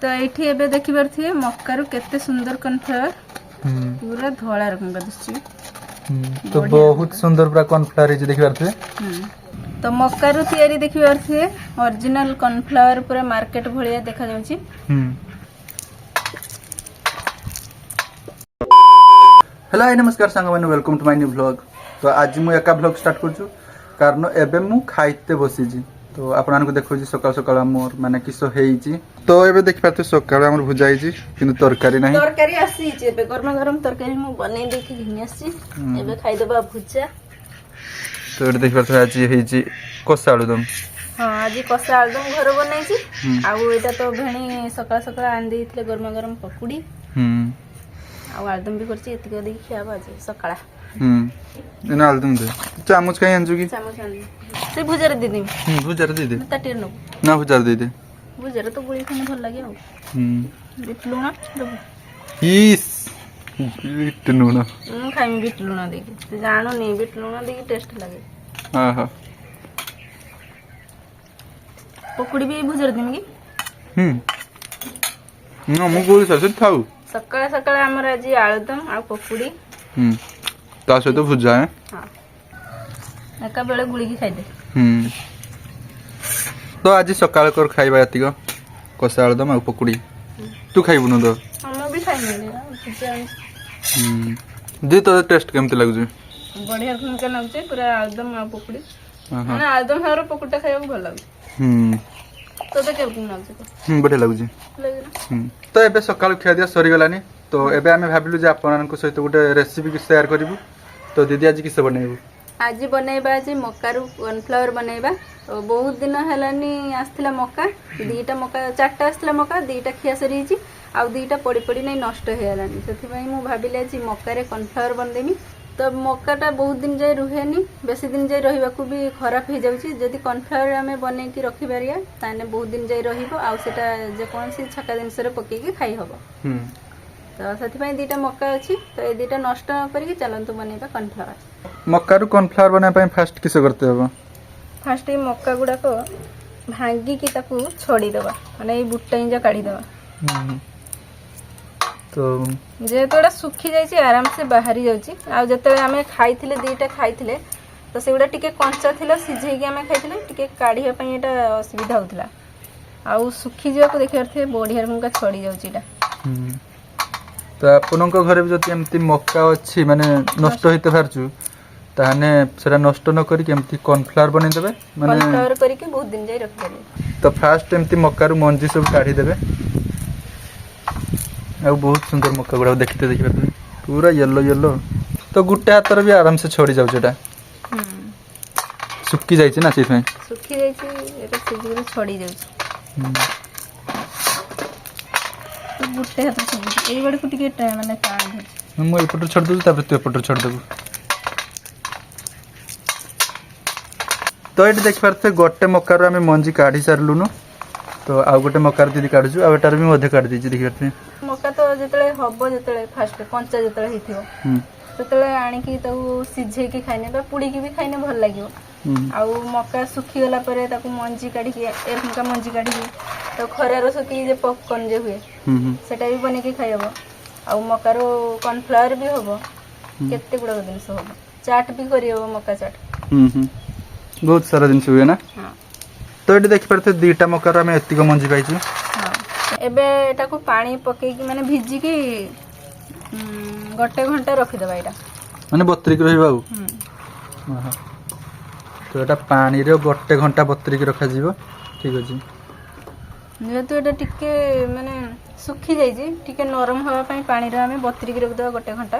तो ये एबे देखि पारथिए मक्का केते सुंदर कॉर्नफ्लावर पूरा धोला रकम का दिसछि। तो बहुत सुंदर पूरा कॉर्नफ्लावर जे देखि पारथिए। तो मक्का रु तयारी देखि पारथिए ओरिजिनल कॉर्नफ्लावर पूरा मार्केट भलिया देखा जाउछि। हेलो हाय नमस्कार सांग मैंने welcome to my new blog. तो आज मु एका ब्लॉग स्टार्ट करछु कारण एबे मु खाइते बसी जी। तो आपन को देखो जी सकाळ सकाळ मोर माने किसो हेइची। तो एबे देखि पाते सकाळ हमर भुजाई जी किंतु तरकारी नाही। तरकारी आसी जे एबे गरम गरम तरकारी मु बनै देखि घिनि आसी एबे खाइ देबा भुजा। तो एबे देखि पाते आज हेइची कोसा आलुदम। हां आज कोसा आलुदम घर बनै छी आउ एटा तो भेणी सकाळ सकाळ आन देइथले गरम गरम पकुड़ी आउ आलुदम भी करछि एतिक देखि खियाबा आज सकाळ। एना आलुदम दे चामच काई आनजु की चामच आन से भुजार दे दे। भुजार दे दे ताटीर नो ना भुजार दे दे भुजार तो गुळी खाने भल लागे आउ बिट लुणा दबो इस बिट लुणा खाइम बिट लुणा देखि से जानो नहीं बिट लुणा देखि टेस्ट लागे। हां हां पकुड़ी भी भुजार देम की ना मु गोली सरसे थाउ सकाळ सकाळ हमर आज आलुदम आ पकुड़ी ता सहित भुजा है। हां एका बेले गुळी की खाइ दे। तो आज सकाळ कर खाइबा एतिक कोसा आलुदम आ पकुड़ी तू खाइबु न तो हम भी खाइ नै दे तो टेस्ट केमते लागु बढ़िया के लागु पूरा आलुदम आ पकुड़ी माने आलुदम और पकुड़ी खाइबा भल लागु। तो केमते लागु बढ़िया लागु तो एबे सकाळ खिया दिया सरी गलानी। तो एबे आमे भाबिलु जे आपन सहित गोटे रेसिपी शेयर करिवु। तो दीदी आज किसे बनैबु आज बनैबा आज मक्का रु कॉर्नफ्लावर बनैबा। तो बहुत दिन हेलानी आस्थिला मक्का दीटा मक्का चारटा आस्थिला मक्का दीटा खिया सरी छि आ दीटा पड़ी पड़ी नै नष्ट हे हेलानी सेथि पई मु भाबिले आज मक्का रे कॉर्नफ्लावर बनदेमी। तो मक्काटा बहुत दिन जाए रुहेनी बेसी दिन जाए रहिबा को भी खराब हो जाउछि जदि कॉर्नफ्लावर आमे बनै कि रखि बारिया ताने बहुत दिन जाए रहिबो आ सेटा जे कोनसी छका दिन सरे पके कि खाइ हबो। तो सेथि पई दीटा मक्का अछि तो ए दीटा नष्ट न करी चलंतु बनैबा कॉर्नफ्लावर। मक्का रु कॉर्नफ्लावर बनाय पई फास्ट किसे करते हबो फास्ट ए मक्का गुडा को भांगी कि ताकू छोड़ी देबा माने ए बुट्टा इंजा काढी देबा। तो जे तोड़ा सुखी जाइछि आराम से बाहरी जाउछि आ जते हमें खाइथिले दीटा खाइथिले तो सेउडा टिके कंचा थिला सिझै कि हमें खाइथिले टिके काढिया पई एटा असुविधा होतला आ सुखी जिया को देखियार थे बढ़िया रंग का छोड़ी जाउछि एटा। तो आपनक घरे जति एमती मक्का अछि माने नष्ट होइते फारछु ताने सेरा नष्ट न करी केमती कॉर्नफ्लावर बनै देबे माने कॉर्नफ्लावर करी के बहुत दिन जाय रख देबे। तो फास्ट एमती मक्का रु मंजी सब काढी देबे आ बहुत सुंदर मक्का गुडा देखते देखिबे पूरा येलो येलो। तो गुटे हातर भी आराम से छोड़ी जाउ जेटा सुक्की जाय छी ना सेथ में सुक्की जाय छी एटा सिजरे छोड़ी जाउ छी। तो गुटे हातर छोड़ी एई बडे को टिके माने टाण है हम एपटर छोड़ दउ तापर तू एपटर छोड़ देबु। तो एट देख पारथे गोटे मक्का रो हमें मंजी काढी सारलु न। तो आ गोटे मक्का दीदी काढछु आ एटार भी मध्य काढ दी छी देख पारथे मक्का तो जतले हबो जतले फास्ट कंचा जतले हिथियो ततले आनी की तो सिझे की खाइने बा पुडी की भी खाइने भल लागियो। आ मक्का सुखी गला परे ताकू मंजी काढी के एरका मंजी काढी के तो खरा रो सुखी जे पॉपकॉर्न जे हुए सेटा भी बने के खाइबो आ मक्का रो कॉर्नफ्लावर भी होबो केते गुडा दिनस होबो चाट भी करियो मक्का चाट बहुत सारा दिन हुए ना। हां तो एटी देख पारथे दीटा मक्का रो हम एतिक मंजी पाइछु। हां एबे एटा को पानी पके की माने भिजी की गोटे घंटा रखि देबा एटा माने बतरी के रहबा हां तो एटा पानी रे गोटे घंटा बतरी के रखा जीवो ठीक अछि। जे तो एटा टिके माने सुखी जाई जी टिके नरम होबा पई पानी रे हमें बतरी के रख देबा गोटे घंटा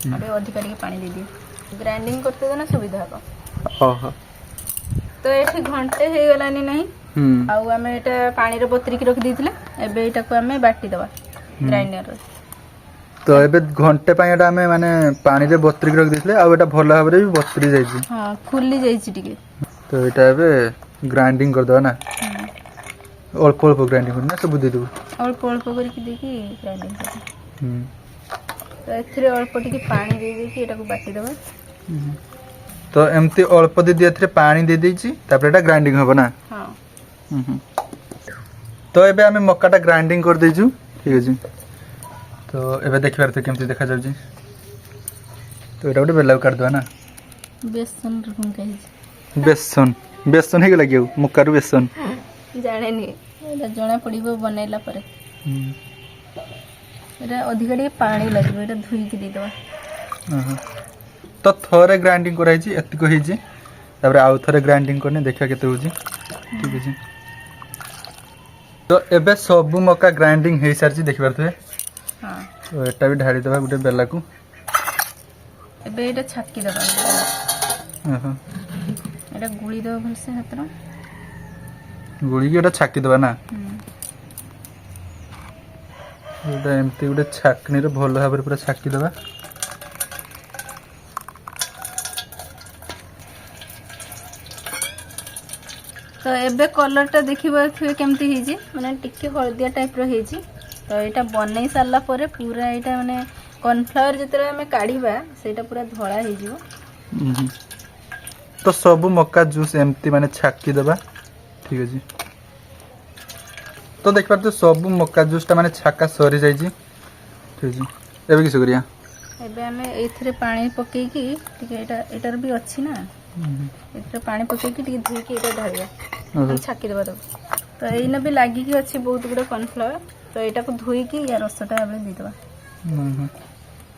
अबे अधिक के पानी दे दी ग्राइंडिंग करते देना सुविधा हो। हां तो एठी घंटे हे गलानी नहीं आउ हमें एटा पानी रे बतरी के रख देथिले एबे एटा को हमें बाटी देबा ग्राइंडर रे। तो एबे घंटे पई एटा हमें माने पानी रे बतरी के रख देथिले आ एटा भला भाबरे भी बतरी जाई छी। हां फुल्ली जाई छी टिके तो एटा एबे ग्राइंडिंग कर दो ना अल्प अल्प ग्राइंडिंग करना सब दे दो अल्प अल्प करके देखि ग्राइंडिंग कर तो एथरे अल्प टिके पानी दे दे कि एटा को बाटी देबा। तो एमती अल्प दे दिया थे पानी दे देछि तापर एटा ग्राइंडिंग होबो ना। हां तो एबे आमे मक्काटा ग्राइंडिंग कर देजु ठीक अछि तो एबे देखि पारते केमति देखा जाउछि तो एटा गोटे बेला काट दवा ना बेसन रकम कहि बेसन बेसन हे गेला केउ मक्का रु बेसन जाने नी एटा जणा पड़िबो बनैला परे एटा अधिक टे पानी लागबो एटा धुई के दे दवा तो थोरे ग्राइंडिंग कराई छी एतिको हे छी तापर आउ थोरे ग्राइंडिंग करने देखा केते होछि ठीक अछि तो एबे सब मक्का ग्राइंडिंग हे सारछि देखि पारथे हां तो एटा भी ढाड़ी दबा गुटे बेला को एबे एटा छक्की दबा एटा गुली दबा भलसे हातरा गुड़ी के एटा छक्की दबा ना एटा एमती गुटे छाकनी रे भलो भाबरे पूरा छक्की दबा तो एबे कलरटा देखिबा केमती हेजी माने टिके हळदिया टाइप रो हेजी तो एटा बनई सारला परे पूरा एटा माने कॉर्नफ्लावर जतरे हमें काढीबा सेटा पूरा धळा हेजिवो तो सब मक्का जूस एमती माने छाकी दबा ठीक अछि तो देख पारते सब मक्का जूस ता माने छाका सरी जाई छी ठीक अछि एबे किस करिया एबे हमें एथरे पानी पकेई की टिके एटार भी अछि ना एथरे पानी पकेई की टिके धुई के एटा ढालिया छाकी दबा तो एइना भी लागी की अछि बहुत गुडा कॉर्नफ्लावर तो एटा को धुई की या रसटा हमें दे दबा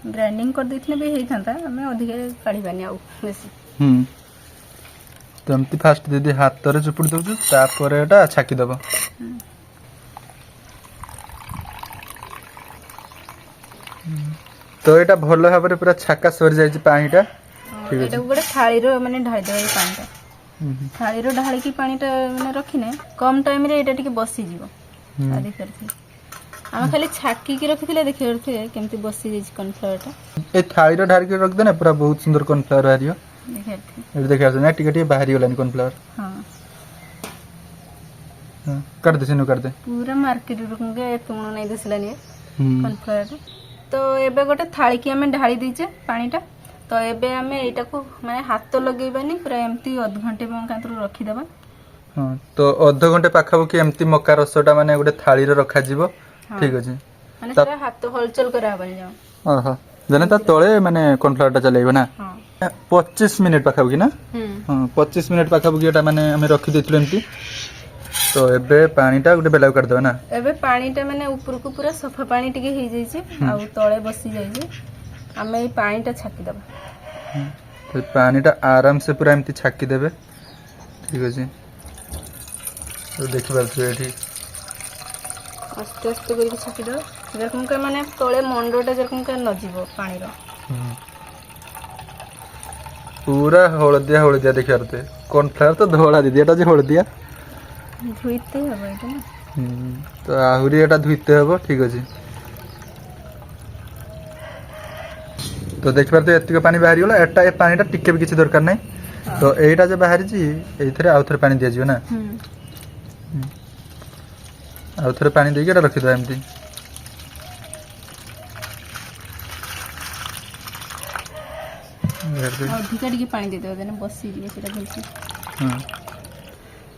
ग्राइंडिंग कर देथिने भी हेई थांता हमें अधिक काढीबानी आउ बेसी तो एमती फास्ट दीदी हाथ रे चुपुड़ दउछु तापर एटा छाकी दबो तो एटा भलो भाबरे पूरा छाका सरी जाई छी पानीटा ठीक एटा गोटे थाली रो माने ढाई देबा ए पानीटा थाली रो ढाली की पानीटा माने रखिने कम टाइम रे एटा टिके बसी जीवो आदि करथि हम खाली छाकी की रखिथिले देखि रथि केमती बसी जाई छी कॉर्नफ्लावरटा ए थाली रो ढाल के रख देना पूरा बहुत सुंदर कॉर्नफ्लावर आरियो देखि ए देखा ना टिके टिके बाहरी गलानी कॉर्नफ्लावर हां हां कर दे सिनु कर दे पूरा मार्केट रो के तुम नै दिसलानी कॉर्नफ्लावर तो एबे गोटे थाली की हमें ढाली दीचे पानीटा तो एबे हमें एटा को माने हाथ तो लगेबानी पूरा एमती आध घंटे कांतरो रखी देबा हां तो आधा घंटे पाखाबो कि एमती मक्का रसटा माने गोटे थाली रे रखा जीवो ठीक अछि माने पूरा हाथ तो हलचल करा बनि जाओ ओहो जने ता तळे माने कॉर्नफ्लावरटा चलेइबो ना हां 25 मिनिट पाखाबो कि ना हां 25 मिनिट पाखाबो कि एटा माने हमें रखि देथिलो एमती तो एबे पानीटा गोटे बेला कर दो ना एबे पानीटा माने ऊपर को पूरा सफा पानी टिके हे जाई छी आ तळे बसी जाई छी हमें ई पानीटा छाकी दबा तो पानीटा आराम से पूरा एमती छाकी देबे ठीक अछि तो देखि बात एठी आस्ते आस्ते करके छाकी दो जरकम का माने तळे मंडोटा जरकम का न जीवो पानी रो पूरा हळदिया हळदिया देखिरते कॉर्नफ्लावर तो धोळा दीदी एटा जे हळदिया धुइते हबो एटा ना तो आहुरी एटा धुइते हबो ठीक अछि तो देख पारते एतिक पानी बाहरी गला एटा ए पानीटा टिके भी किछि दरकार नै तो एटा जे बाहरी जी एथरे आउथरे पानी दिया जियो ना आउथरे पानी देके एटा रखि दो एमती अधिक टिके पानी दे दो देने बसी दिए सेटा भलसे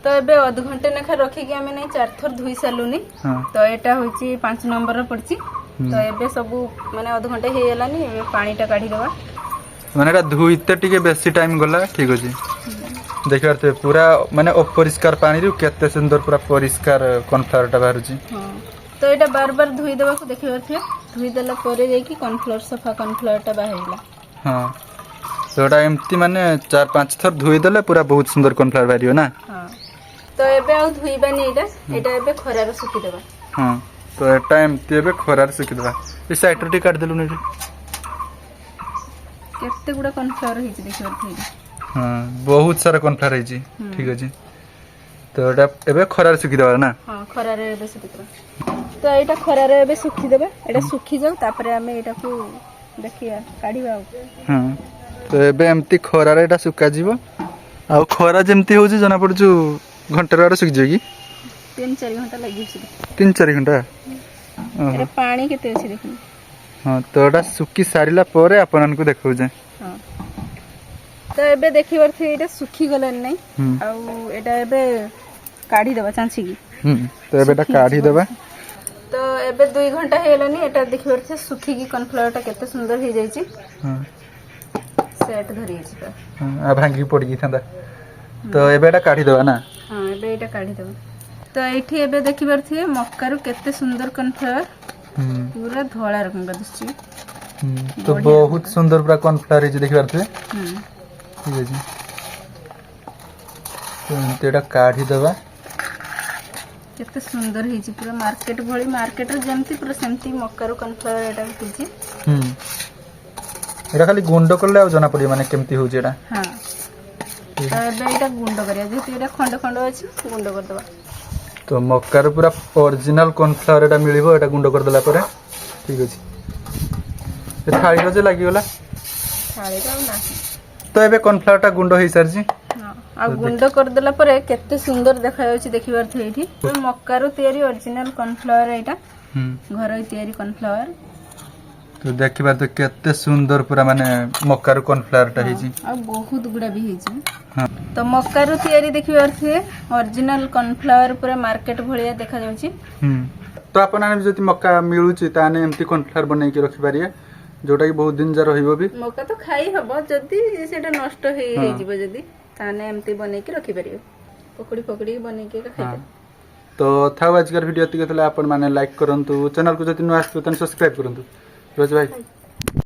तो एबे आध घंटे नेखा रखी कि हमें नहीं 4 थर धुई सालुनी तो एटा होची 5 नंबर रो पड़ची तो एबे सब माने आध घंटे हे गेलानी एबे पानीटा काढी देबा माने एटा धुइते टिके बेसी टाइम गला ठीक अछि देखिरते पूरा माने अपरिष्कार पानी रु केते सुंदर पूरा परिष्कार कॉर्नफ्लावरटा बाहरुची हां तो एटा बार बार धुई देबा को देखिरथे धुई देला परे जाई कि कॉर्नफ्लावर सफा कॉर्नफ्लावरटा बाहरिला हां तो एटा एम्ति माने 4-5 थर धुई देले पूरा बहुत सुंदर कॉर्नफ्लावर बाहरियो ना हां तो एबे आ धुईबानी एटा एबे खरार सुखी देबा हां तो एटा एम्ति एबे खरार सुखी देबा ए साइड रे काट देलु नै केते गुडा कॉर्नफ्लावर हिची देखिरथे हां बहुत सारा कॉर्नफ्लावर हिची ठीक अछि तो एटा एबे खरार सुखी देबा ना हां खरार एबे सुखी देबा तो एटा खरार एबे सुखी देबा एटा सुखी जाउ तापरे हमें एटा को देखिया काढीबा हां तो एबे एम्ति खरार एटा सुका जीवो आ खरा जेम्ति होजी जना पड़छु घंटा रे सुख जेगी 3-4 घंटा लागि छी 3-4 घंटा एरे पानी केते अछि देखि हां तो एटा सुकी सारिला परे आपन को देखौ जे हां तो एबे देखिवर थी एटा सुखी गलन नै आ एटा एबे काढी देबा चांची की तो एबेटा काढ़ी देबा तो एबे 2 घंटा हेलानी एटा देखि परथे सुखी की कॉर्नफ्लावर टा केते सुंदर हे जाई छी हां सेट धरि छी त आ भांगी पड़ गई था तो एबेटा काढ़ी देबा ना हां एबे एटा काढी देबा तो एठी एबे देखि परथे मक्कारू केते सुंदर कॉर्नफ्लावर पूरा धोला रकम का दिसची तो बहुत सुंदर पूरा कॉर्नफ्लावर है देखि परथे ठीक है जी तो एटा काढ़ी देबा केते सुंदर हे छी पूरा मार्केट भली मार्केट रे जेमती पूरा सेमती मक्कारू कॉर्नफ्लावर एटा हे छी एटा खाली गुंड करले आ जना पड़ी माने केमती हो जेटा हां तो एबे एटा गुंड करिया जेती एटा खंड खंड अछि गुंड कर देबा तो मक्कार पूरा ओरिजिनल कॉर्नफ्लावर एटा मिलिबो एटा गुंड कर देला परे ठीक अछि ए थाळी रो जे लागि गेला थाळी रो ना तो एबे कॉर्नफ्लावर टा गुंड होई सर जी हां आ गुंड कर देला परे केते सुंदर देखा जाउची देखिबार थे एठी तो मक्कारू तयारी ओरिजिनल कॉर्नफ्लावर एटा घर तयारी कॉर्नफ्लावर तो देखिबार तो केते सुंदर पूरा माने मक्कार कॉर्नफ्लावर टा हेजी आ बहुत गुडा भी हेजी हां तो मक्कार तयारी देखिबार थे ओरिजिनल कॉर्नफ्लावर पूरा मार्केट भलिया देखा जाउची तो आपण आने जति मक्का मिलुची ताने एम्ति कॉर्नफ्लावर बनै के रखि पारिया जोटा कि बहुत दिन जा रहिबो भी मक्का तो खाई हबो जदी सेटा नष्ट हे जिवो जदी ताने एम्ति बनै के रखि पारियो पकड़ी पकड़ी बनै के खाइते तो था आजकर वीडियो एतिके तले आपण माने लाइक करंतु चैनल को जति न आसतो तने सब्सक्राइब करंतु रोज भाई